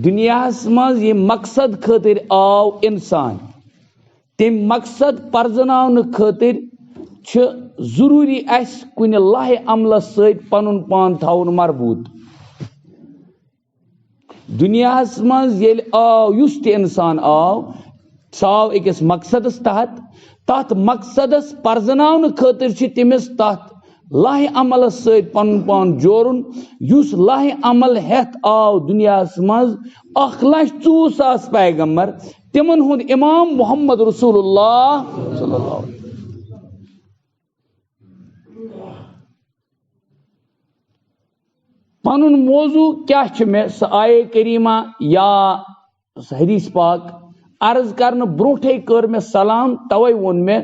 دنیا مز یہ مقصد خاطر آو انسان تم مقصد پرزناؤن خاطر ضروری اس کن لاہ عملس ست پن پان تھاون مربوط دنیا مز یل آو یس تہ انسان آو سہ آو اکس مقصدس تحت مقصدس پرزناؤن خاطر تمس تحت لاہ عملس ست پن پان جورن یس لاہ عمل ہتھ آو دنیا مز 1,04,000 پیغمبر تمن ہند امام محمد رسول اللہ صلی اللہ علیہ وسلم. پنن موضوع کیا میں سہ آیے کریمہ یا حدیث پاک عرض کرنے برونٹھے کر میں سلام توے وون میں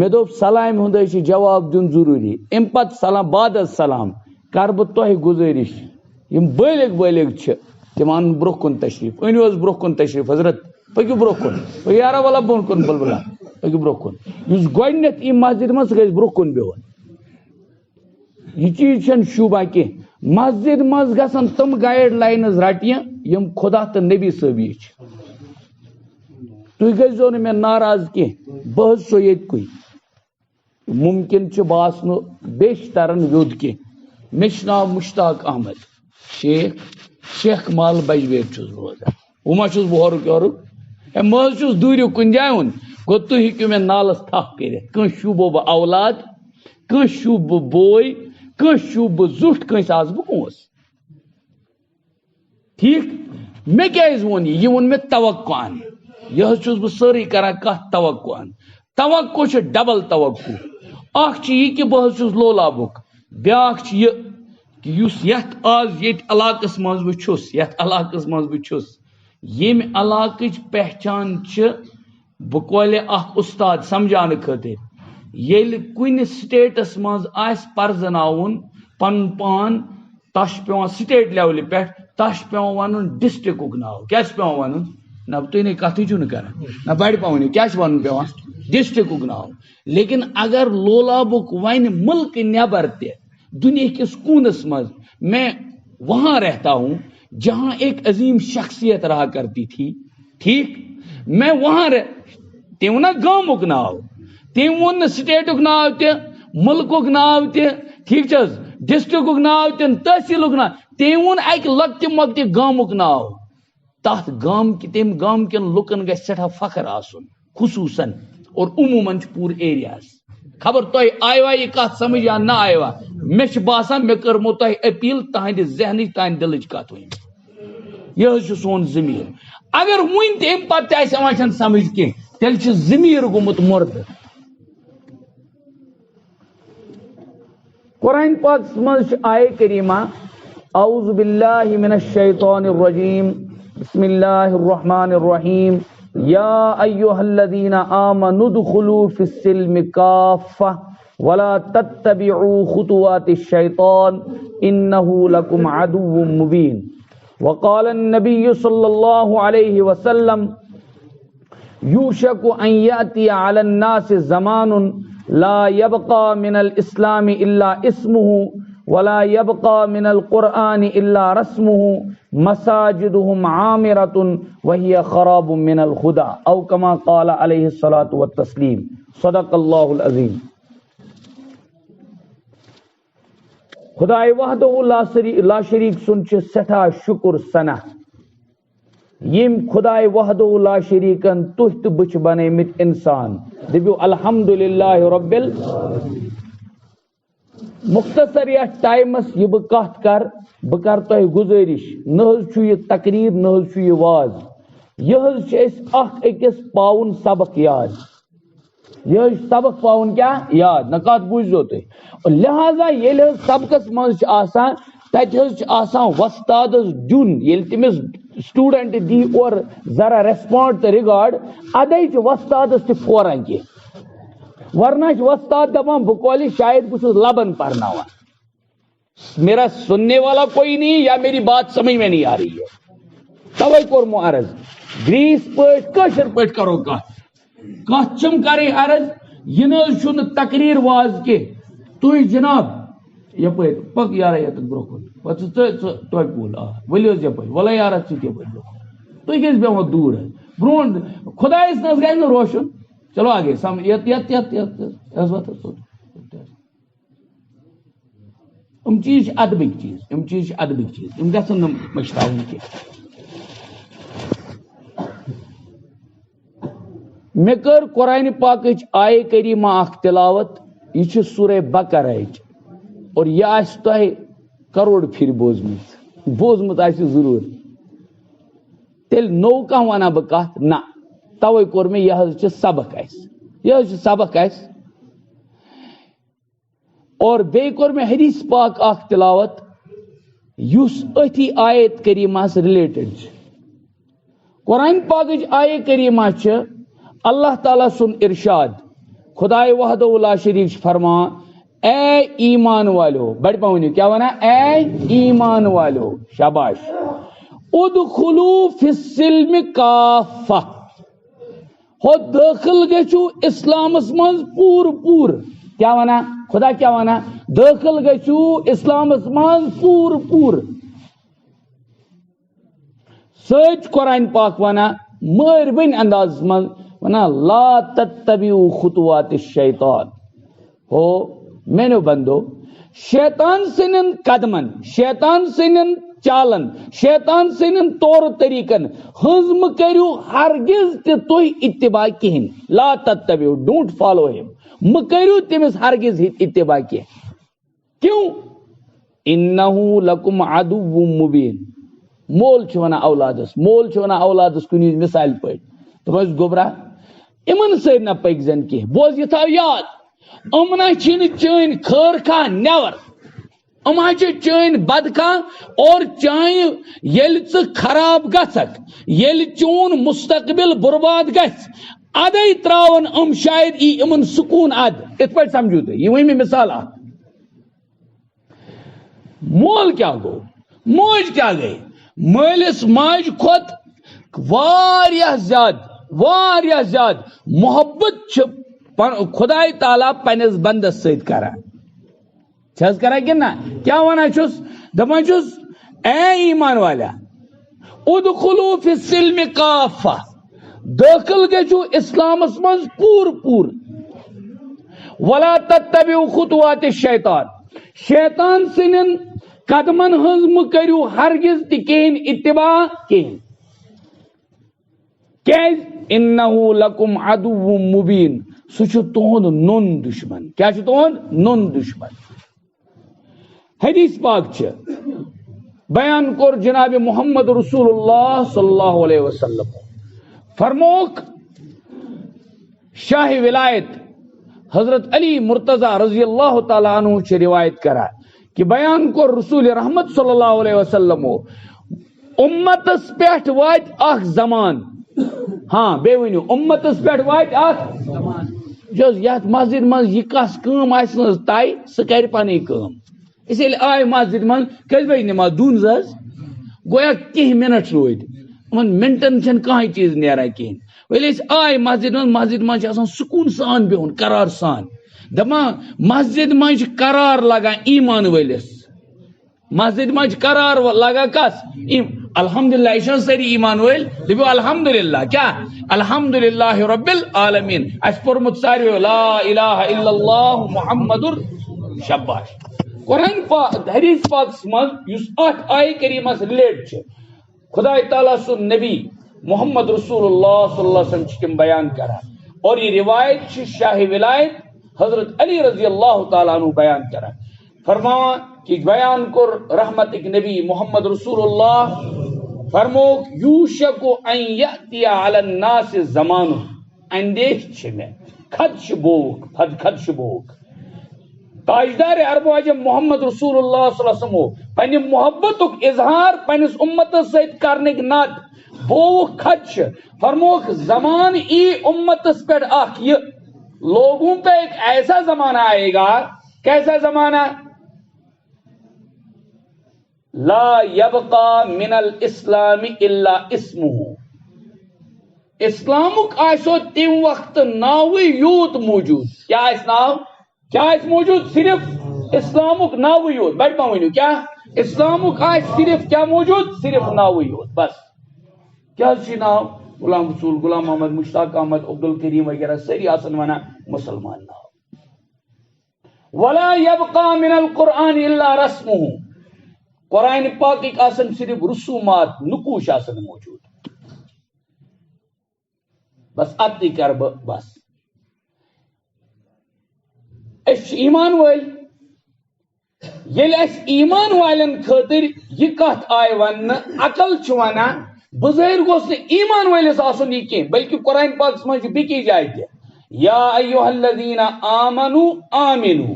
دوپ سلام ہند جواب دن ضروری ام پت سلام بعد از سلام کر بہ تہ گزارش یم بالغ تم ان برو کن تشریف انو حظ برو کن تشریف حضرت پکو برو کن یارا والا بون کن بلبلا پکو برو کن اس گۄڈنیتھ ای مسجد مز گژھِ برو کن بہن یہ چیز چھن شوبہ کی مسجد مز گژھن تم گائیڈ لائنز رٹیاں یم خدا تو نبی صٲبی تھی گژھو نہ مے ناراض کی بہ سو یت کوئی ممکن چھ باسن بیشترن یود کی مےٚ ناو مشتاق احمد شیخ مال بجویر چھس روزان وہ ما چھس بہ ہورک مز چھس دوریو کن جائے ہن گو تھی ہیکو مے نالس تھپ کرت کن شوبو بہ اولاد کن شوب بہ بوے کن شوب بہ زٹھ کنس آس بہ پونس ٹھیک مے کیاز وون یہ وون مے توقع ان یہ چھس بہ ساری کران کتھ توقع ان توقع چھ ڈبل توقع اخ چھ یہ کہ بہ چھس لولابک بیاکھ چھ یہ کہ یس یت آز یت علاقس مز بہ چھس یت علاقس مز بہ چھس یم علاقچ پہچان چھ بہ کولہ اخ استاد سمجھان خاطر یل کن سٹیٹس مز آس پرزناون پن پان تش پیوان سٹیٹ لیولہ پہ تش پیوان ون ڈسٹرکک ناو کیا پیوان ون نہ تھی نہیں کتھی چھو نہ کران نہ بڑ پاؤن کیا ون پیوان ڈسٹرکک ناو لیکن اگر لولابک ون ملک نیبر تہ دنیا کس کونس مز میں وہاں رہتا ہوں جہاں ایک عظیم شخصیت رہا کرتی تھی ٹھیک میں وہاں تم ونا گامک ناو تم ون سٹیٹک ناو تہ ملکک ناو تہ ٹھیک چھ ڈسٹرکک ناو تہ تحصیلک ناو تم ون اکہ لکٹہ مکٹہ گامک ناو تات گام تم گام کن لکن گژھِ سٹھا فخر آسن خصوصاً اور عموماً پور ایریاز خبر تہ آیوا یہ کت سمجھ یا نہ آیوا مے باسان مے کرمو تہ اپیل تہند ذہنچ تہند دلچ کت ون یہ سون ضمیر اگر ون تہ ام پتہ آسان سمجھ کی تیل ضمیر گومت مرد قرآن پاک مز آیے کریمہ اعوذ باللہ من الشیطان الرجیم بسم اللہ الرحمن الرحیم یا ایہا الذین آمنوا ادخلوا فی السلم کافہ ولا تتبعوا خطوات الشیطان انہ لکم عدو مبین وقال النبی صلی اللہ علیہ وسلم یوشک ان یأتی علی الناس زمان لا يبقى من الاسلام الا اسمه ولا يبقى من القرآن الا رسمه مساجدهم عامرة وهي خراب من الخدا او كما قال عليه الصلاة والتسليم صدق الله العظيم. خدائے وحدہ لا شریک سن چھ سٹھا شکر ثنا یم خدائے وحدہ لا شریکن تہ تہ بچ بنیمت انسان دبیو الحمدللہ رب مختصر یتھ ٹائمس یہ بہ کت کر تہ گزارش نہ حظ یہ تقریر نہ حظ یہ واز یہ حظ اخ اکس پاؤن سبق یاد یہ سبق پاؤن کیا یاد نہ کت بوجھو تھی لہذا یل سبقس مز آسان تت حظ آسان وستادس دن یل تمس سٹوڈنٹ دی اور ذرا ریسپونڈ تو ریگارڈ ادے وستادس تہ فوراً کی ورنہ وستاد دپان بہ کولہ شاید بہ لبن پرناوان میرا سننے والا کوئی نہیں یا میری بات سمجھ میں نہیں آ رہی ہے توے کورمو عرض گریس پٹ کشر پٹ کرو کت چم کرے عرض یہ نہ تقریر واز کی تھی جناب یپ پک یار یت برو کن پہ تہ پول ولو یپ ولا یار ٹھیک برو تھی کیس بیوان دور برون خدایس نس گئی نا روشن چلو آگے چیز ادبک چیز گھن مشراؤن کی مے کر قرآن پاکچ آئے کریمہ اخ تلاوت یہ سورہ بقرہ اور یہ آس تہ کروڑ پھر بوزمت ضرور تیل نو کھانا ونہ بہ کت نا توے کور میں یہ سبق اس اور بے کور میں حدیث پاک اخ تلاوت یس اتھی آیت کریمہ ریلیٹڈ قرآن پاکچ آیت کریمہ اللہ تعالیٰ سن ارشاد خدائے وحدہ لا شریک فرما اے ایمان والو بڑ پاؤں کیا ونا اے ایمان والو شاباش ادخلوا فی السلم کافہ ہو داخل گژھو اسلامس مز پور کیا ونا خدا کیا ونا داخل گژھو اسلامس مز پور سچ قرآن پاک ونا مہربانی انداز مز ونا لا تتبعوا خطوات الشیطان ہو مینو بندو شیطان سنن قدمن شیطان سنن چالن شیطان سنن طور طریقن ہزم کرو ہرگز تھی اتباع کہین لا تتبعوا ڈونٹ فالو ہم مکرو تمس ہرگز اتباع کیوں انہو لکم عدو مبین مول ونان اولادس کن مثال پہ تم گوبرا امن سی نہ پک زن کی بوز یہ تھو یاد امنا چین خیر کھا نیور اما چین بد کھا اور چائیں یل خراب گھک یل چون مستقبل برباد گھ ادے تراون شاید ای امن سکون اد ات پہ سمجھو تھی یہ وہی مثال مول کیا گو موج کیا گئی مالس ماج کھت واریاہ زیادہ محبت خدائے تعالیٰ پنس بندس ست کران کنا کیا ونان چھس دپان چھس اے ایمان والا ادخلوا فی السلم کافہ داخل گژھو اسلامس مز پور ولا تتبعوا خطوات الشیطان شیطان سنن قدمن ہنز مکرو ہرگز تہ کہین اتباع کہین کیز انہو لکم عدو مبین سہ تہند نون دشمن کیا تہند نون دشمن حدیث پاک بیان کور جناب محمد رسول اللہ صلی اللہ علیہ وسلم فرموک شاہ ولایت حضرت علی مرتضی رضی اللہ تعالی عنہ چھ روایت کرا کہ بیان کور رسول رحمت صلی اللہ علیہ وسلم امتس پیٹھ وات اخ زمان ہاں بے ونیو امتس پیٹھ وات اخ زمان جس یت مسجد من یہ کس کام آسنس تائی سہ کر پنی کام اس لیے آئے مسجد من کس بجے نماز دون زز گویا کہیں منٹ روید ان منٹن چھن کہیں چیز نیران کہیں ویلے اس آئے مسجد من آسان سکون سان بہن قرار سان دپان مسجد من قرار لگا ایمان ولس مسجد من قرار لگا کس الحمدللہ یہ ساری ایمان ول دپو الحمدللہ کیا الحمدللہ رب العالمین اس پورمت ساری لا الہ الا اللہ محمد شباش قرآن پاک حدیث پاک مز اس ات آئے کریمہ ریلیٹ خدا تعالیٰ سن نبی محمد رسول اللہ صلی اللہ علیہ وسلم تم بیان کرا اور یہ روایت شاہ ولایت حضرت علی رضی اللہ تعالیٰ عنہ بیان کرا فرماوا کہ بیان کر رحمت نبی محمد رسول اللہ فرموک یوشک ان یأتی علی الناس زمان اندیش میں خدش بوک تاجدار عرب اعظم محمد رسول اللہ صلی اللہ علیہ وسلم پنہ محبتک اظہار پنس امتس ست کرنک نت بو خدش فرموک زمان ای امتس پہ اخ یہ لوگوں پہ ایک ایسا زمانہ آئے گا کیسا زمانہ لا یبقا من الاسلام الا اسمہ اسلامک آسو تم وقت ناوی یوت موجود کیا اس ناو کیا اس موجود صرف اسلامک ناوی یوت بیٹھ پاؤں کیا اسلامک آس صرف کیا موجود صرف ناوی یوت بس کیا ناو غلام رسول غلام محمد مشتاق احمد عبد الکریم وغیرہ ساری آسن ونان مسلمان ناو ولا يبقى من القرآن الا رسمه قرآن پاک آسن صرف رسومات نقوش آسن موجود بس ادی کر بس اس ایمان ول یل اس ایمان والن خاطر یہ کت آئی ون عقل ونان بظاہر گوس ایمان ولس آسن یہ کی بلکہ قرآن پاک مجھ بیکی جائے تہ یا ایھا الذین آمنوا آمنوا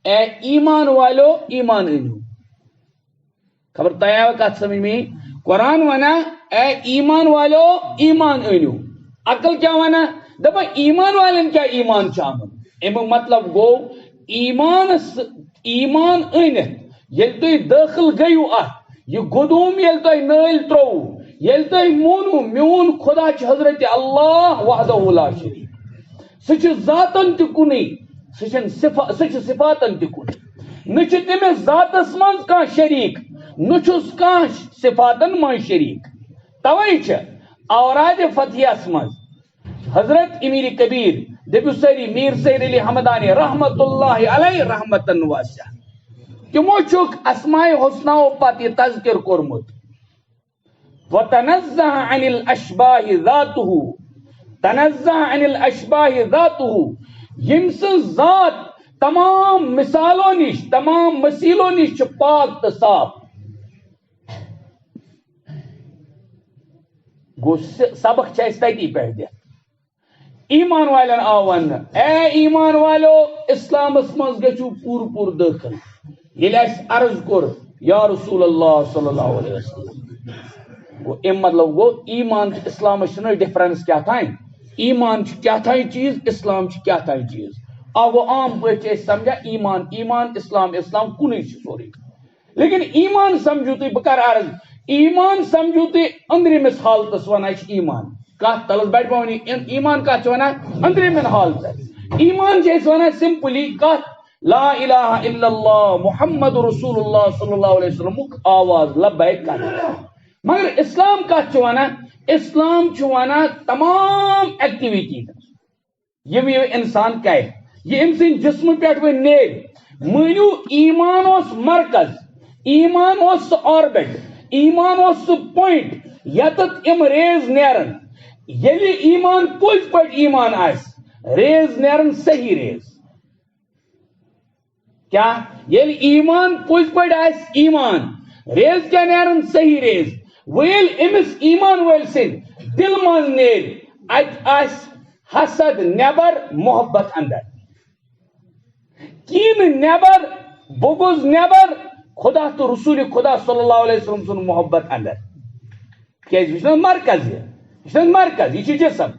اے ایمان والو ایمان انو خبر تیا کت سمجھ میں قرآن ونا اے ایمان والو ایمان انو عقل کیا ونا دپا ایمان والن کیا ایمان چانن امیک مطلب گو ایمان انت یل تھی داخل گیو ات یہ گدوم یل تھی نل ترو یل تھی مونو میون خدا حضرت اللہ وحدہ لا شریک سہ ذاتن تہ کنی سہ صفاتن تہ کنی نہ تمس ذاتس من کان شریک نچس کان صفاتن من شریک توے اوراد فتحیس من حضرت امیر کبیر دپیو سری میر سید علی حمدانی رحمت اللہ علیہ رحمتن واسعہ تمو چھک اسماء حسنہ پتہ یہ تذکر کورمت وتنزہ عن الاشباہ ذاتہ تنزہ عن الاشباہ ذاتہ یم سن ذات تمام مثالوں نش تمام مثیلوں نش پاک تو صاف گو سبق تتی پہ دت ایمان والن آو ون اے ایمان والو اسلامس مز گژھو پور پور داخل یل اس عرض کور یا رسول اللہ صلی اللہ علیہ وسلم گو ام مطلب گو ایمان اسلام ڈفرنس کیا تھا ایمان کیا تھا چیز اسلام کیا تھا چیز آگو عام پہ سمجھا ایمان ایمان اسلام اسلام کن سوری لیکن ایمان سمجھو تھی بکر عرض ایمان سمجھو تھی اندرمس حالتس ونان ایمان کت تلس بیٹھ پونی ایمان کت ونان اندرمن حالت ایمان ونان سمپلی کت لا الہ الا اللہ محمد رسول اللہ صلی اللہ علیہ وسلم آواز لبیک کر مگر اسلام کت ونان اسلام ونان تمام ایکٹیویٹی یم انسان کرے یہ ام سن جسم پہ نیل مانو ایمان اس مرکز ایمان اس آربٹ ایمان اس پوائنٹ یتت ام ریز نیرن یلی ایمان پوز پٹ ایمان آس ریز نیرن صحیح ریز کیا یلی ایمان پوز پٹ آس ایمان ریز کیا نیرن صحیح ریز ویل امس ایمان ویل سن دل من نیل ات آس حسد نیبر محبت اندر کین نیبر بغض نیبر خدا تو رسول خدا صلی اللہ علیہ وسلم سن محبت اندر کیا مرکز یہ مرکز یہ جسم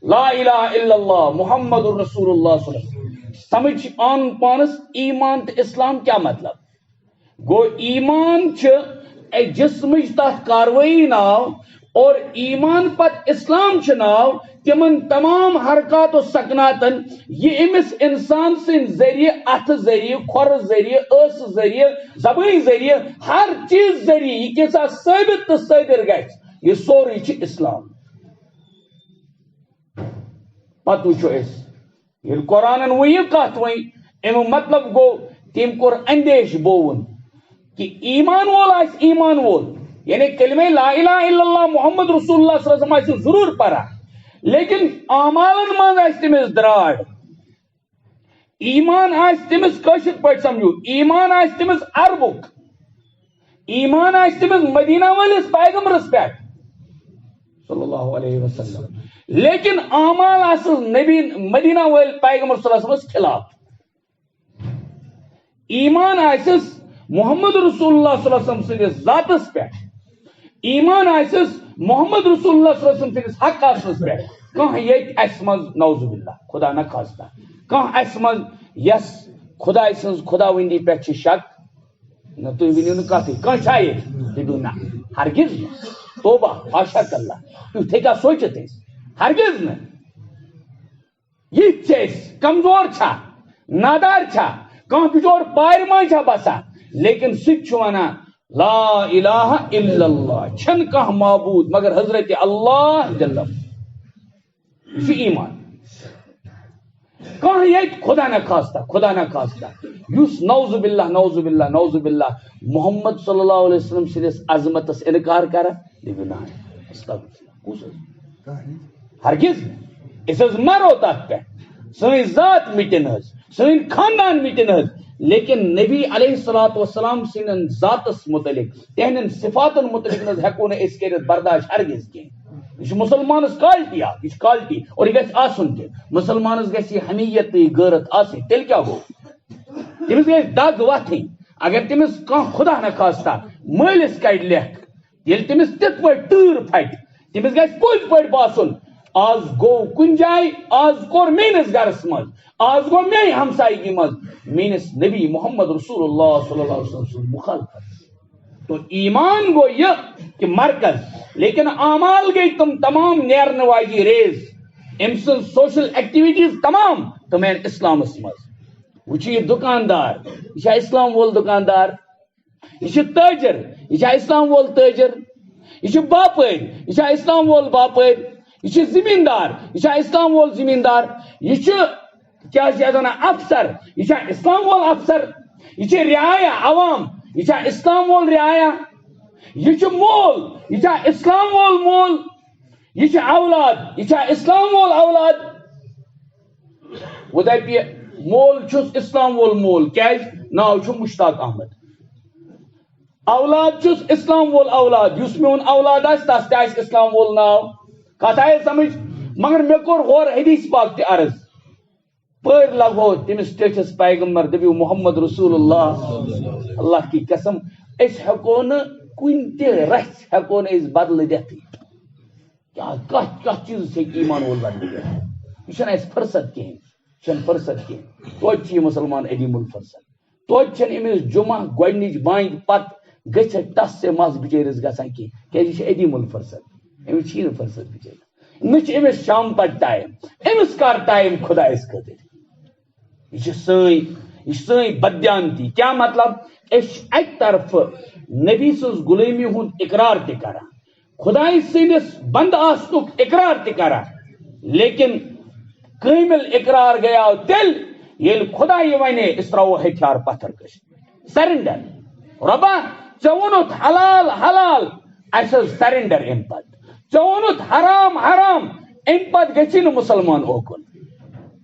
لا الہ الا اللہ محمد رسول اللہ صلی اللہ علیہ وسلم سمجھ آن پانس ایمان تو اسلام کیا مطلب گو ایمان جسم تک کاروائی ناو اور ایمان پت اسلام ناو تمن تمام حرکات و سکناتن یہ امس انسان سن ذریعہ اتھ ذریعہ کھور ذریعہ اس ذریعہ زبانی ذریعہ ہر چیز ذریعہ یہ کیسا ثابت تو صادر گژھِ یہ سوری چھ اسلام پتہ وچھو اس یہ قرآن وہ کت وی ام مطلب گو تم کور اندیش بون کہ ایمان وول آس ایمان وول یعنی کلمہ لا الہ الا اللہ محمد رسول اللہ صلی اللہ علیہ وسلم ضرور پڑھا لیکن اعمالن من آس تمس دراڑ ایمان آس تمس کشر پہ سمجھو ایمان آس تمس عربک ایمان آس تمس مدینہ ولس پیغمبرس پہ صلی اللہ علیہ وسلم لیکن اعمال اصل نبی مدینہ ول پیغمبر صلی اللہ علیہ وسلم خلاف ایمان آسس محمد رسول اللہ صلی اللہ علیہ وسلم سندس ذاتس پہ ایمان آسس محمد رسول اللہ صلی اللہ علیہ وسلم سندس حق آسنس پہ کہاں یہ اس مز نعوذ باللہ خدا نہ خواستہ کہاں اس مز یس خدا سنز خدا وندی پہ شک نہ تو ونیو نہ کہتے کہاں چاہیے دبیو نہ ہرگز توبہ حاشا اللہ تو تھے کیا سوچتے ہرگز نہ یہ چیز کمزور چھا نادار چھا کہاں بچور پائر مان چھا بسا لیکن سچ ونان لا الہ الا اللہ چھن کانٛہہ معبود مگر حضرت اللہ جل یہ چھُ ایمان کانٛہہ ییٚتہِ خدا نہ خاستہ یُس نعوذ باللہ محمد صلی اللہ علیہ وسلم سٕنٛدِس عظمتس انکار کران دٔپِو نا استغفر اللہ ہرگز أسۍ حظ مرو تتھ پٮ۪ٹھ سٲنۍ ذات مِٹن حظ سٲنۍ خاندان مِٹن حظ لیکن نبی علیہ الصلوۃ والسلام سٕنٛدٮ۪ن ذاتس متعلق تہنٛدٮ۪ن صفاتن متعلق نہ ہٮ۪کو نہٕ أسۍ کٔرِتھ برداشت ہرگز کینٛہہ یہ چھُ مسلمانس کالٹی اکھ یہ چھُ کالٹی اور یہ گژھِ آسُن تہِ مسلمانس گژھِ یہ حمیت تہٕ غیرت آسٕنۍ تیٚلہِ کیٛاہ گوٚو تٔمِس گژھِ دگ وتھٕنۍ اگر تٔمِس کانٛہہ خدا نخواستہ مٲلِس کڑِ لیکھ ییٚلہِ تٔمِس تِتھ پٲٹھۍ تۭر پھٹہِ تٔمِس گژھِ پٔزۍ پٲٹھۍ باسُن آز گوٚو کُنہِ جایہِ آز کوٚر میٲنِس گرس منٛز آز گوٚو میانہِ ہمسایگی منٛز میٲنِس نبی محمد رسول اللہ صلی اللہ علیہ وسلم سُنٛد مخالفت تو ایمان گو یہ کہ مرکز لیکن اعمال گئی تم تمام نیرنے واجی ریز ام سن سوشل ایکٹیویٹیز تمام تمہیں اسلام مز وچ یہ دکاندار یہ اسلام وول دکاندار یہ تاجر یہ اسلام وول تاجر یہ باپر یہ اسلام وول باپر یہ زمیندار یہ اسلام وول زمیندار یہ کیا افسر یہ اسلام وول افسر یہ رعایا عوام یہ اسلام وول رعایا یہ مول یہ اسلام وول مول یہ اولاد یہ اسلام وول اولاد وہ دپہ مول چھس اسلام وول مول کیاز ناو چھُ مشتاق احمد اولاد چھس اسلام وول اولاد یس میون اولاد آس تس تہ آس اسلام وول ناو کتھ آئے سمجھ مگر مے کور غور حدیث پاک تہ عرض پٔر لگو تمس ٹھس پیغمبر دپیو محمد رسول اللہ اللہ کی قسم اس ہیکو نہ کن تہ رس ہیکو نہ اس بدل دتھ کیا کت چیز سے ایمان وول بدل دتھ یہ چھنہ اس فرصت کہین چھن فرصت کہین توتہ یہ مسلمان عدیم الفرصت توتہ چھن امس جمعہ گۄڈنِچ بانگ پتہ گژھتھ ٹس سے مس بچٲرس گژھان کی کیازِ یہ عدیم الفرصت امس چھ فرصت بچٲرس نہ چھ امس شام پتہ ٹائم امس کر ٹائم خدایس خاطر یہ سن بدیانتی کیا مطلب اس اک طرف نبی سز غلامی ہند اقرار تہ کران خدای سندس بند آسنک اقرار تہ کران لیکن کامل اقرار گیا تیل یل خدا یہ ونے اس تراو ہتھیار پتھر کش سرنڈر ربا ژےٚ حلال حلال اس سرنڈر ام پت ژےٚ حرام حرام ام پت گژھی نہٕ مسلمان اوکن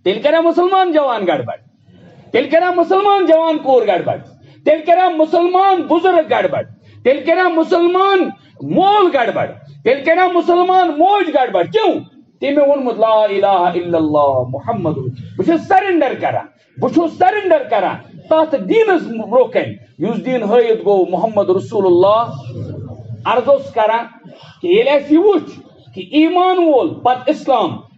تیل کرا مسلمان جوان گڑبڑ تیل کرا مسلمان جوان کور گڑبڑ تیل کرا مسلمان بزرگ گڑبڑ تیل کرا مسلمان مول گڑبڑ تیل کرا مسلمان موج گڑبڑ کیوں تمہیں وونمت لا الہ الا اللہ محمد بہ سرنڈر کران بہ سرنڈر کران تات دینس روکن یس دین ہائت گو محمد رسول اللہ عرض کران کہ یل اس یہ وچ کہ ایمان وول پت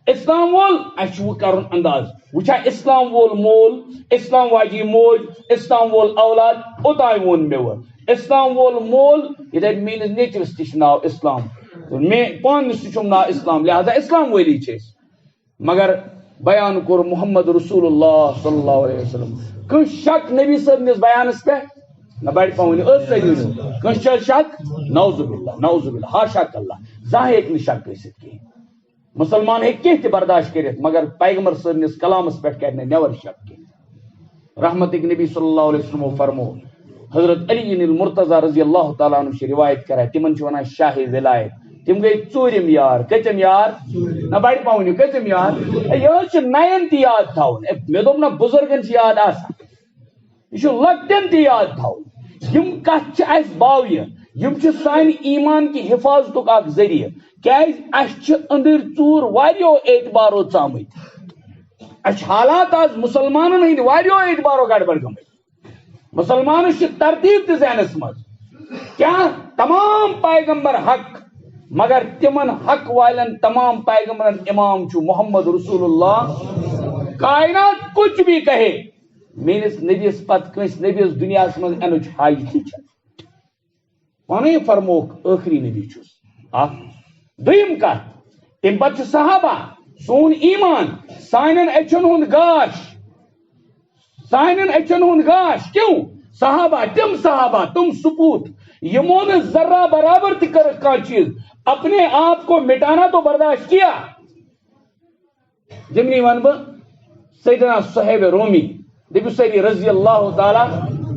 اسلام وول اس کرن انداز وچھا اسلام وول مول اسلام واجی موج اسلام وول اولاد اوتائے وون مے اسلام وول مول یہ دپ میانس نیچوس تہ ناو اسلام میں پانس تہ چھم ناو اسلام لہذا اسلام ولی چھ مگر بیان کور محمد رسول اللہ صلی اللہ علیہ وسلم کس شک نبی صبنس بیانس پہ نہ بڑ پاؤن کس شک نعوذ باللہ ہاشا اللہ زانٛہہ ہیٚکہِ نہٕ شک گٔژھِتھ کہین مسلمان ہیٚکہِ کینٛہہ تہِ برداشت کٔرِتھ مگر پیغمبر صٲبنِس کلامس پٮ۪ٹھ کرِ نہٕ نیور شک کینٛہہ رحمتک نبی صلی اللہ علیہ وسلم فرمو حضرت علی المرتضی رضی اللہ تعالیٰ عنہ چھ روایت کران تمن چھ ونان شاہ ولایت تم گئی ژوٗرِم یار کٔژِم یار نہ بڑِ پاؤن کٔژِم یار یہ چھ نین تہ یاد تھاون مے دوٚپ نہ بزرگن چھ یاد آسان یہ چھ لۄکٹٮ۪ن تہ یاد تھاون یم کتھ چھ اس باویہ یم چھ سانہِ ایمان کی حفاظتک اکھ ذریعہ کیاز اس چھ أنٛدٕرۍ ژوٗر واریاہو اعتبارو ژامٕتۍ اس حالات آز مسلمانن ہند واریاہو اعتبارو گڑبڑ گٔمٕتۍ مسلمانس چھ ترتیب تہ ذہنس منٛز کیا تمام پیغمبر حق مگر تمن حق والن تمام پیغمبرن امام چھُ محمد رسول اللہ کائنات کچھ بھی کہے میرس نبیس پت کنس نبیس دنیاس من انچ حاجتی چھ پانے فرموک آخری نبی چھس اخ دویم کت تم پت صحابہ سون ایمان سانن اچھن ہند گاش کیوں صحابہ تم سپوت یمو نے ذرہ برابر کا چیز اپنے آپ کو مٹانا تو برداشت کیا. جمنی ون بہ سیدنا صہیب رومی دپو سری رضی اللہ تعالی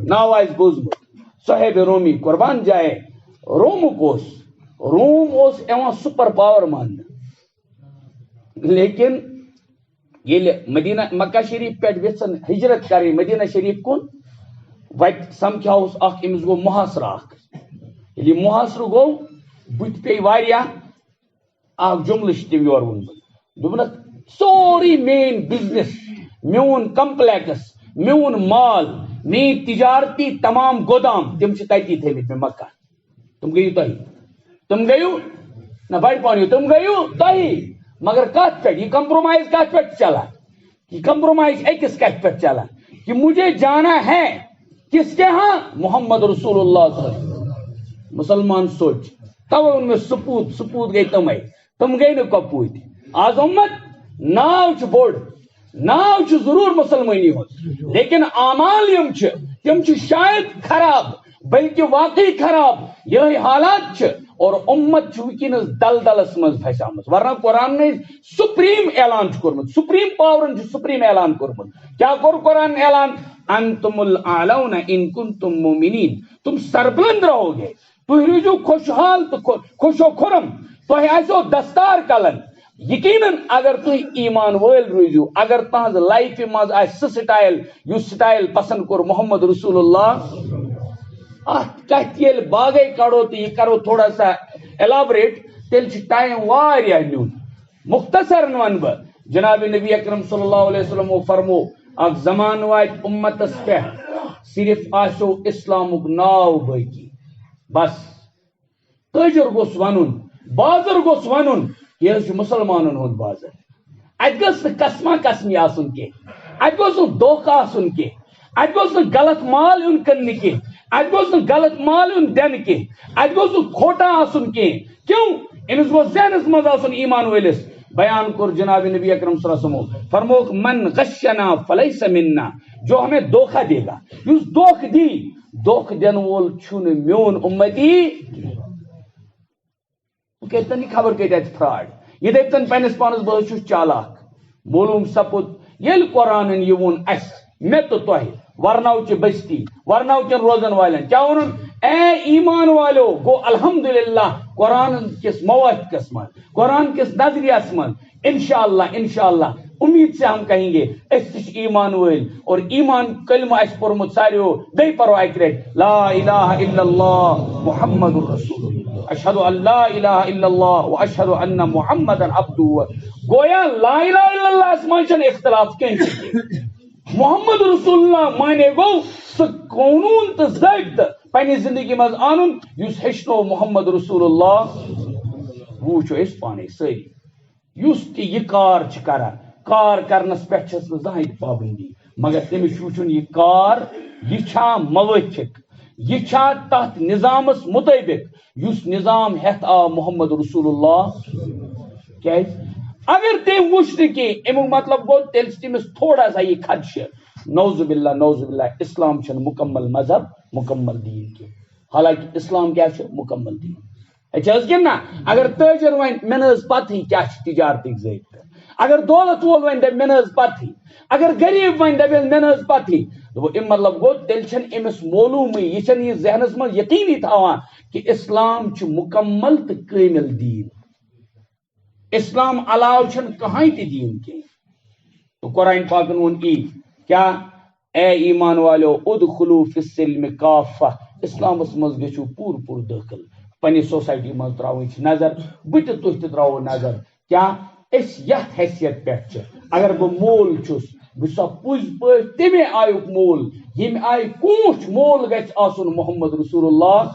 ناو آس بوزمت. صہیب رومی قربان جائے رومک روم ایوان سپر پاور مان, لیکن یل مدینہ مکہ شریف پہ ویژن ہجرت کریں مدینہ شریف کن وت سمکھاوس اخ امس گو محاصرہ اخ. یل محاصرہ گو بت پی واریاہ اخ جملہ تم یور وونمت دوپنک سوری مین بزنس میون کمپلیکس میون مال مین تجارتی تمام گودام تم تتی تھمت میں مکہ. تم گیو تم گیو نہ بڑ پانیو تم گیو تھی مگر کت پہ یہ کمپرومائز کت پہ چلا, یہ کمپرومائز ایکس کت پہ چلا کہ مجھے جانا ہے کس کے ہاں محمد رسول اللہ صلی اللہ علیہ وسلم. مسلمان سوچ تو ان میں سپوت گئی تم گئی نا کپوت. آز امت ناو بوڑ ناو ضرور مسلمانی ہو لیکن اعمال تم شاید خراب بلکہ واقعی خراب. یہ حالات اور امت ونکس دلدلس مز پھسامت ورنہ قرآن نے سپریم اعلان کورمت سپریم پاورن سپریم اعلان کورمت. کیا کور قرآن اعلان انتم الاعلون ان کنتم مومنین. تم سربلند رہو گے تھی روزو خوشحال تو خوش و خرم تہ آسو دستار کلن. یقیناً اگر تھی ایمان ول روزو اگر تہذ لائف مز سہ سٹائل پسند کور محمد رسول اللہ کت یل باغے کڑو تو یہ کرو تھوڑا سا ایلابریٹ تیل ٹائم واریاہ نیون. مختصر ون بہ جناب نبی اکرم صلی اللہ علیہ وسلم فرمو اک زمان وات امتس پہ صرف آسو اسلامک ناو باقی بس. تاجر گوس ون بازر گوس ون یہ مسلمانن ہند بازر. ات گھس قسمہ قسمی آسن کی ات گوس دھوکہ آسن کی ات گوس غلط مال یون کن کی ات گوس غلط مال یون دین کی ات گوس کھوٹا آسن کی. کیوں امس گو ذہنس مز آسن ایمان ولس. بیان کور جناب نبی اکرم صلی اللہ علیہ وسلم فرموک من غشنا فلیس منا. جو ہمیں دھوکہ دے گا اس دھوکہ دی دھوکہ دین وول چھن میون امتی. کتنی خبر کت فراڈ یہ دپتن پنس پانس بہ چھس چالاک. معلوم سپد یل قرآن یہ وون اس مے تو تہ ورنو چہ بستی ورنو چن روزن والن کیا ون اے ایمان والو گو الحمدللہ قرآن کس موافقس من قرآن کس نظریس من انشاءاللہ امید سے ہم کہیں گے اس ایمان ول اور ایمان کلمہ اس پورمت ساریو بے پرو اکریٹ لا الہ الا اللہ محمد رسول اللہ اشہد ان لا الہ الا اللہ واشہد ان محمد عبدہ. گویا لا الہ الا اللہ اس من اختلاف کہیں محمد رسول اللہ مانے گو سہ قانون تو ضابطہ پنہ زندگی مز آنن اس ہچنو محمد رسول اللہ. وچو اس پانے ساری اس تہ یہ کار کران کار کرنس پہ زہاں پابندی مگر تمس وچن یہ کار یہ چھا موافق یہ چھا تحت نظامس مطابق اس نظام ہتھ آ محمد رسول اللہ. کیا اگر تم وچ کہ امیک مطلب گو تیل تمس تھوڑا سا یہ خدشہ نوز باللہ اسلام چھ مکمل مذہب مکمل دین کی. حالانکہ اسلام کیا چھ مکمل دین. نا اگر تاجر ون مے پتہ کیا تجارتی ضابطہ اگر دولت وول ون دپ مے پتہ اگر غریب ون دپ مے پتہ ام مطلب گو تیل چھ امس معلوم یہ ذہنس من یقینی تھاوان کہ اسلام چھ مکمل تو کامل دین. اسلام علاوہ چھن کہاں تہ دین کی. تو قرآن پاکن وون کیا اے ایمان والو ادخلوا فی السلم کافہ. اسلامس مز گژھو پور داخل. پنہ سوسائٹی مز تراو نظر بت تھی تراو نظر کیا اس یت حیثیت پہ اگر بہ مول چھس بہ پز پہ تمے آیک مول یم آئی کوچ مول گھ آسن محمد رسول اللہ.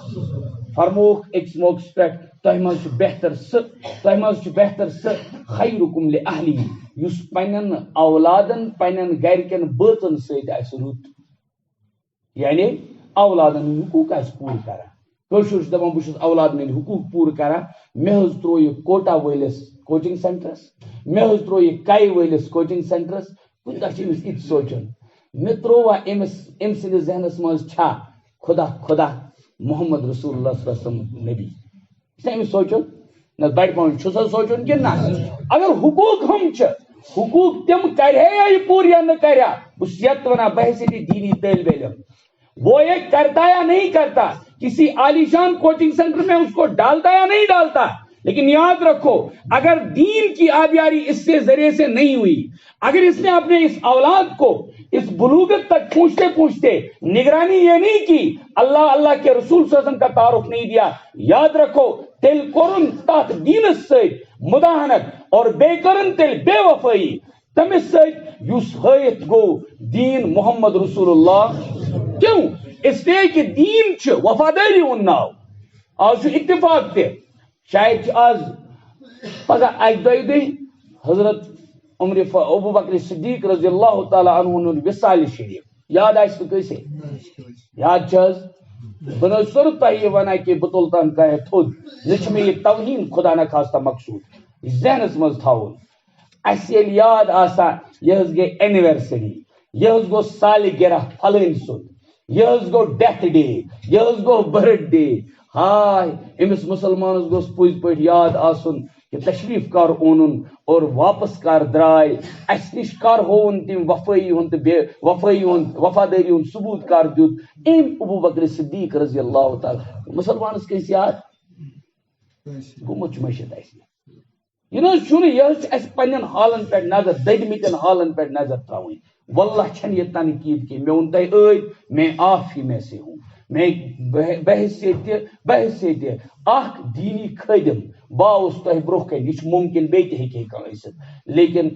فرموک اکس موقع پہ تہ مز بہتر سہ خیرکم لاہلی اس پنن اولادن پنن گرکن بٲژن ست رت یعنی اولادن حقوق پور کران. کشر دپان بہت اولاد میری حقوق پور کران. مے ترو یہ کوٹا ولس کوچنگ سینٹرس مے ترو یہ کئی ولس کوچنگ سینٹرس. کن دہ امس یہ سوچان مے تروا ام سندس ذہنس مز چھا خدا محمد رسول اللہ صلی اللہ علیہ وسلم نبی یہ سوچن نہ بڑ پان سوچن کہ نہ اگر حقوق ہم حقوق تم کرے یا یہ پور یا نہ کریا اس یت ونا بحثیت دینی طالب علم وہ یہ کرتا یا نہیں کرتا کسی عالیشان کوچنگ سینٹر میں اس کو ڈالتا یا نہیں ڈالتا لیکن یاد رکھو اگر دین کی آبیاری اس سے ذریعے سے نہیں ہوئی اگر اس نے اپنے اس اولاد کو اس بلوغت تک پوچھتے پوچھتے نگرانی یہ نہیں کی اللہ کے رسول صلی اللہ علیہ وسلم کا تعارف نہیں دیا یاد رکھو تیل کرن تات دینس سے مداحنت اور بے کرن تیل بے وفائی تمس سے یس ہیت گو دین محمد رسول اللہ کیوں اس لیے کہ دین وفاداری ان ناو آج اتفاق تے شاید آج پگہ اک دہ حضرت عمر ابو بکر صدیق رضی اللہ تعالی عنہ وصال شریف یاد آس تو کیسے یاد بہ سر تہ ونان کہ بہ تلتان کہ تھود نہ مے یہ توہین خدا نہ خاصہ مقصود ذہنس مز تھاون اس یاد آسا یہ گئی اینیورسری یہ گو سالگرہ فلن سن یہ گو ڈیتھ ڈے یہ گو برتھ ڈے ہائے امس مسلمانس گوس پوز پہ یاد آسن کہ تشریف کر اونن اور واپس کر درائے اس نش کر ہون تم وفائی ہند وفائی ہند وفاداری ہند ثبوت کر دیت ام ابو بکر صدیق رضی اللہ تعالی مسلمانس کیس یاد گمت مشت اس یہ پن حالن پہ نظر ددمتن حالن پہ نظر تراؤن واللہ چھن یہ تنقید کی میں ان تہ میں آپ ہی میں سے ہوں میں بحثیت اخ دینی خادم باؤس تہ برہ کن یہ ممکن بیتہ ہیکہ لیکن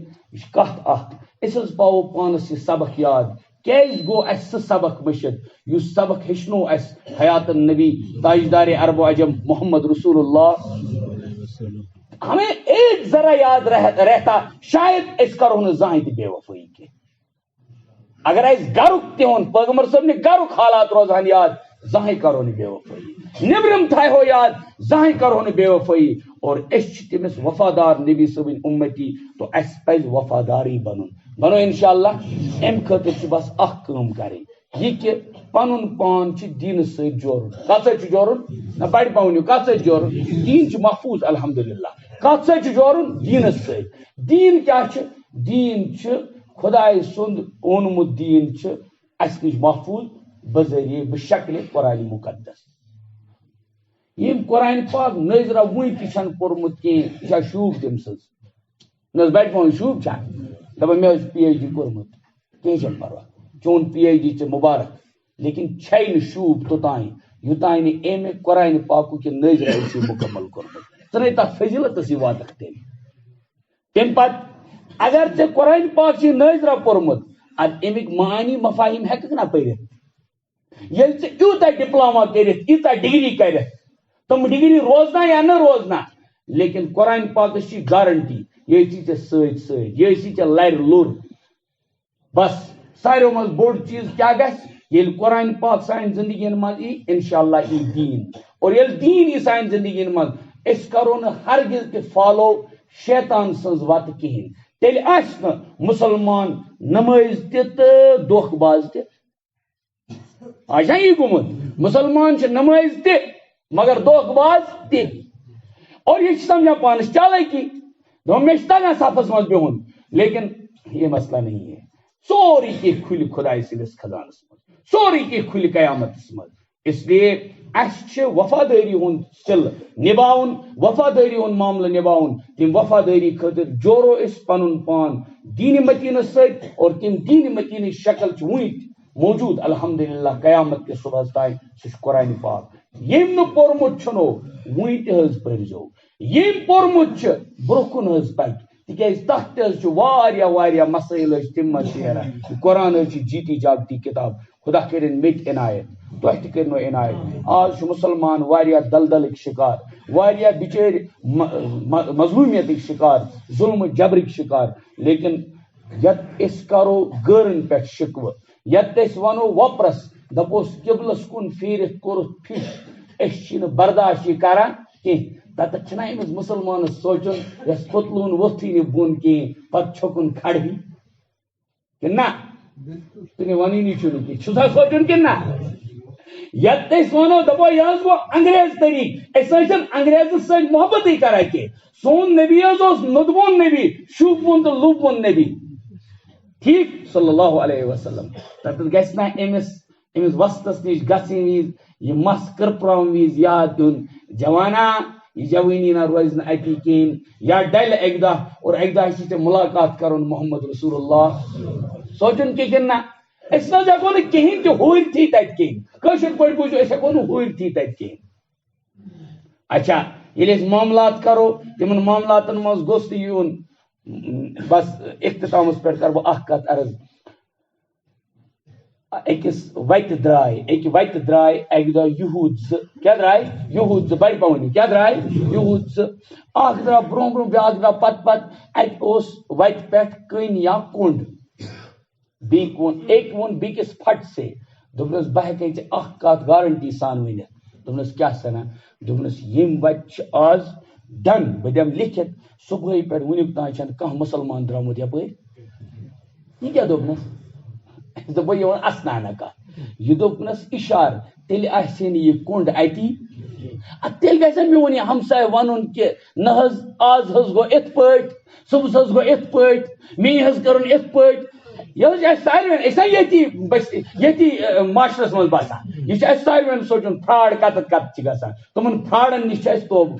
کت اخ اس پاو پانس یہ سبق یاد کیز گو اس سبق مشت اس سبق ہچنو اس حیات النبی تاجدار عرب و عجم محمد رسول اللہ ہمیں ایک ذرا یاد رہتا شاید اس کرو نہ زاہیں تہ بے وفائی کے اگر اس گرک تہن پیغمبر صاحب نے گرک حالات روزان یاد زاہیں کرو نہ بے وفائی نبرم تھائے ہو یاد زاہیں کرو نہ بے وفائی اور اس تمس وفادار نبی صاحب امتی تو اس پز وفاداری بنو انشاءاللہ ام خاطر بس اخ کام کریں یہ کہ پن پان دین ست جورن کت ست جورن نہ بڑ پونیو کت ست جورن دین محفوظ الحمدللہ کت ست جورن دینس ست دین کیا دین خدائے سند اونمت دین اس نش محفوظ بذریعہ بشکل قرآن مقدس یم قرآن پاک نظرہ ون تہ پورمت کہیں یہ شوب تم سز نہ بڑ پون شوب دپان مے پی ایچ ڈی کورمت کہیں پرواہ چون پی ایچ ڈی مبارک لیکن چھ شوب توتان یوتان ام قرآن پاک کہ نظرہ اسی مکمل کورمت ثے تک فضیلت واتک تم پتہ اگر ژے قرآن پاک نظرہ پورمت اد امیک معانی مفاہیم ہیکھ نا پرت یل ژے یوتہ ڈپلوما کرت یوتہ ڈگری کرت تم ڈگری روزنا یا نہ روزنا لیکن قرآن پاکس گارنٹی یہ ژے ست ست یہ ژے لر لور بس ساروی مز بوڑ چیز کیا گژھِ یل قرآن پاک سان زندگی مز ای انشاءاللہ ای دین اور یل دین ای سان زندگی مز اس کرو نہ ہرگز تہ فالو شیطان سنز وت کہین تیل آس نا مسلمان نماز تہ دھوکہ باز تہ آج یہ گومت مسلمان نماز تہ مگر دھوکہ باز تہ اور یہ سمجھا پانس چالاکی مے تگان صفس مز بہن لیکن یہ مسئلہ نہیں ہے سوری کی کھل خدائے سندس خزانس مز سوری کی کھل قیامتس مز اس لیے اس وفاداری ہند سل نباؤن وفاداری ہند معاملہ نباؤن تم وفاداری خاطر جورو اس پن پان دین متینس ست اور تم دین متین شکل ونت موجود الحمدللہ قیامت کے صبح تائیں سہ قرآن پاک یم نہ پورمت چھنو ون تہ پرزو یم پورمت برہ کن پک تکیاز تحت تہ واریاہ مسائل تم نیران قرآن جیتی جاگتی کتاب خدا کرن مت عنایت تہ تہ کرنو عنایت آج مسلمان واریاہ دلدلک شکار واریاہ بچر مظلومیت شکار ظلم جبرک شکار لیکن یت اس کرو گرن پہ شکوہ یت اس ونو وپرس دپوس قبلس کن پھیرت کورت پھش اس برداشت کران کی تتھ چھنا امس مسلمان سوچن یس پتلون وتھی نہ بون کہیں پتہ چھکن کھڑی کہ نہ تھی ونی چھ سوچن کہ نہ یت ونو دپو یہ گو انگریز طریق اس انگریز سی محبت کران کی سون نبی ندبون نبی شوبون تو لوبون نبی ٹھیک صلی اللہ علیہ وسلم تت گھنا امس وسطس نش گھن وز یہ مس کرپرم وز یاد دن جوانا یہ جوانی نہ روز نا اتی کہین یا ڈل ایک دہ اور ایک دہ ٹھیک ملاقات کرن محمد رسول اللہ سوچن کی کن نا اس نہ ہیکو نا کہین تہ ہور تھی تت کہین کشر پہ بوجھو اس ہیکو نا ہور تھی تت کہین اچھا یل اس معاملات کرو تمن معاملاتن مز گوست یون بس اختتامس پہ کر بہ اخ کت عرض اکس وت درائے اک دہ یہود کیا درائے یہود بڑ پونی کیا درائے یہود اخ درا برو برو بیاکھ درا پت ات وت پہ کن یا کنڈ بیک ون ایک ون بیکس پھٹ سے دپنس بہ ہیکے ژے اخ کت گارنٹی سان ونتھ دپنس کیا سنا دپنس یم وت آز ڈن بہ دم لکھت صبح پہ ونیک تان چھن کانٛہہ مسلمان درامت یپٲرۍ یہ کیا دپنس دپ یہ اسنانہ کت یہ دپنس اشار تیل آسن یہ کنڈ اتی تیل گھن میون یہ ہمسائے ون کہ نہ آز حظ گو ات پٹ صبح حظ گو ات پٹ می حظ کرن ات پٹ یہ ساروی یتی معاشرس من باسان یہ ساروی سوچن فراڈ کتت کت گژھان تمن فراڈن نش توبہ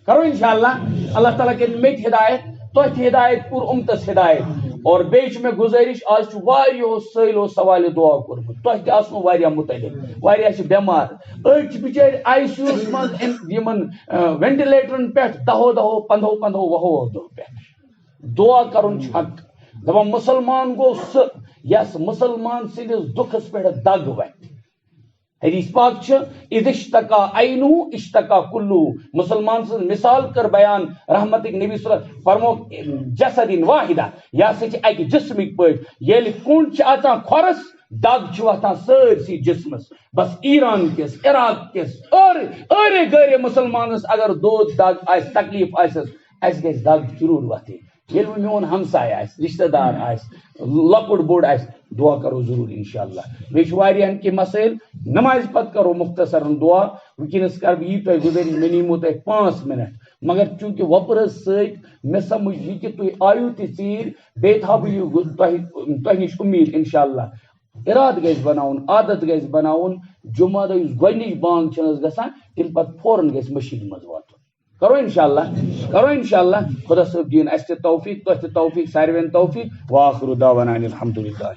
کرو انشاءاللہ اللہ تعالیٰ کر مے ہدایت تہ ہدایت پور امتس ہدایت اور بیچ میں گزارش آج واریو سیلو سوال دعا کورمت تہ تہ آسنو واریا متعلق واریا چھ بیمار اڑ بچار آئی سی یوس من یمن وینٹیلیٹرن پہ 10 15 دہ پہ دعا کرن حق دپا مسلمان گو یس مسلمان سندس دکھس پہ دگ وت حدیث پاک چھ اذ اشتکا عینہ اشتکا کلہ مسلمان سن مثال کر بیان رحمت نبی صلی اللہ علیہ وسلم فرمو جسد واحدہ یا سچ اک جسمک پٹ یل کنڈ چھ آتان کھورس دگ چھ واتان سرسی جسمس بس ایران کس عراق کس اور گرے مسلمانس اگر دود دگ آس تکلیف آس اس گژھِ دگ ضرور وتھٕنۍ ییٚلہِ وۄنۍ میون ہمساے آسہِ رشتہ دار آسہِ لۄکُٹ بوٚڑ آسہِ دعا کرو ضرور انشاءاللہ بیٚیہِ چھُ واریاہن کینٛہہ مسائل نمازِ پتہٕ کرو مختصرن دعا وٕنکیٚنس کرٕ بہٕ یی تۄہہِ گُزٲرِش مےٚ نِمو تۄہہِ 5 منٹ مگر چوٗنٛکہِ وۄپرس سۭتۍ مےٚ سمجھ یہِ کہِ تُہۍ آیِو تہِ ژیٖرۍ بیٚیہِ تھاو بہٕ یہِ تۄہہِ نِش اُمید انشاءاللہ ارادٕ گژھِ بناوُن عادت گژھِ بناوُن جمعہ دۄہ یُس گۄڈنِچ بانگ چھنس گژھان تمہِ پتہٕ فوراً گژھِ مسجد منٛز واتُن کرو انشاءاللہ خدا صٲب دِیِن اَسہِ تہِ توفیٖق تۄہہِ تہِ توفیٖق ساروین توفیٖق وآخر دعوانا الحمدللہ